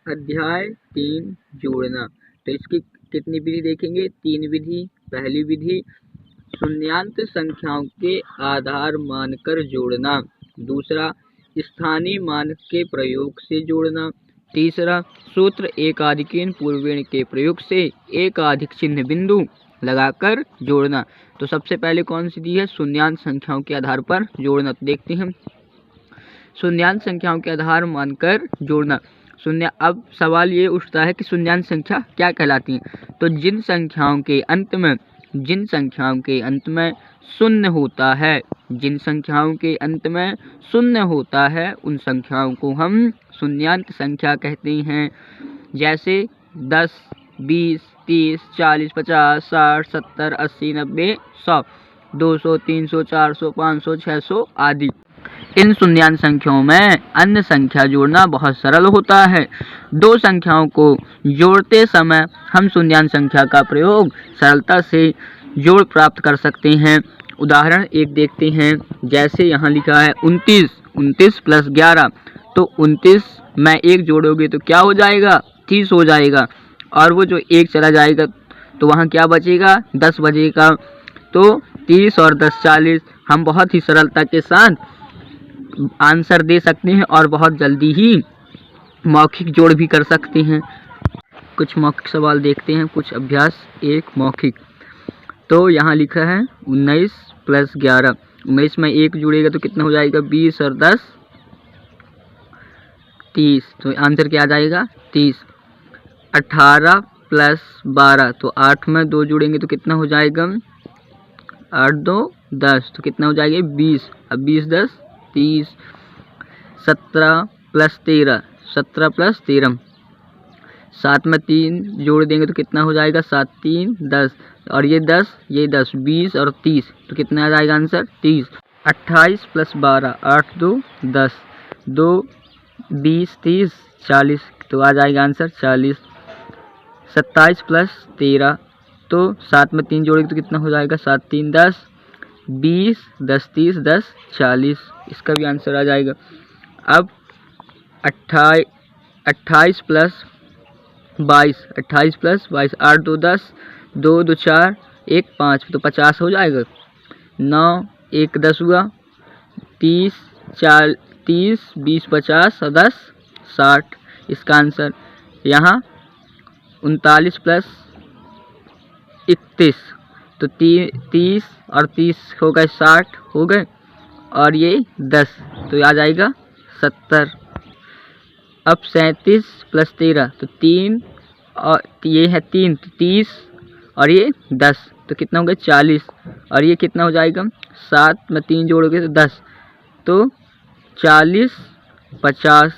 अध्याय 3 जोड़ना। तो इसकी कितनी विधि देखेंगे? 3 विधि। पहली विधि शून्यान्त संख्याओं के आधार मानकर जोड़ना। दूसरा स्थानीय मान के प्रयोग से जोड़ना। तीसरा सूत्र एकाधिकीन पूर्वेण के प्रयोग से एकाधिक चिन्ह बिंदु लगाकर जोड़ना। तो सबसे पहले कौन सी दी है? शून्यान्त संख्याओं के आधार पर जोड़ना। तो देखते हैं शून्यान्त संख्याओं के आधार मानकर जोड़ना। शून्य। अब सवाल ये उठता है कि शून्यान्त संख्या क्या कहलाती है? तो जिन संख्याओं के अंत में शून्य होता है, जिन संख्याओं के अंत में शून्य होता है उन संख्याओं को हम शून्यान्त संख्या कहते हैं। जैसे 10, 20, 30, 40, 50, 60, 70, 80, 90, 100, 200, 300, 400, 500, 600 आदि। इन शून्यान्त संख्याओं में अन्य संख्या जोड़ना बहुत सरल होता है। दो संख्याओं को जोड़ते समय हम शून्यान्त संख्या का प्रयोग सरलता से जोड़ प्राप्त कर सकते हैं। उदाहरण एक देखते हैं। जैसे यहाँ लिखा है 29 प्लस 11। तो 29 में 1 जोड़ोगे तो क्या हो जाएगा? 30 हो जाएगा। और वो जो 1 चला जाएगा तो वहाँ क्या बचेगा? 10 बचेगा। तो 30 और 10 40। हम बहुत ही सरलता के साथ आंसर दे सकते हैं और बहुत जल्दी ही मौखिक जोड़ भी कर सकते हैं। कुछ मौखिक सवाल देखते हैं। कुछ अभ्यास 1 मौखिक। तो यहाँ लिखा है 19 प्लस 11। 19 में 1 जुड़ेगा तो कितना हो जाएगा? 20 और 10 30। तो आंसर क्या आ जाएगा? 30। 18 प्लस 12। तो 8 में 2 जुड़ेंगे तो कितना हो जाएगा? 8 2 10। तो कितना हो जाएगा? 20। अब 20 10 30। 17 प्लस 13। 17 प्लस 13। 7 में 3 जोड़ देंगे तो कितना हो जाएगा? 7 3 10। और ये 10 20 और 30। तो कितना आ जाएगा आंसर? 30। 28 प्लस 12। 8 2 10। 2 20 30 40। तो आ जाएगा आंसर 40। 27 प्लस 13। तो 7 में 3 जोड़ेंगे तो कितना हो जाएगा? 7 3 10। 20 10 30 10 40। इसका भी आंसर आ जाएगा। अब 28 प्लस 22। 28 प्लस 22। 8 2 10। 2 2 4 1 5। तो 50 हो जाएगा। 9 1 10 हुआ। 30 4 30 20 50 और 10 60। इसका आंसर यहाँ 39 प्लस 31। तो 30 और 30 हो गए 60 हो गए और ये 10। तो आ जाएगा 70। अब 37 प्लस 13। तो 3 और ये है 3। तो 30 और ये 10। तो कितना हो गया? 40। और ये कितना हो जाएगा? 7 में 3 जोड़ोगे तो 10। तो 40 50।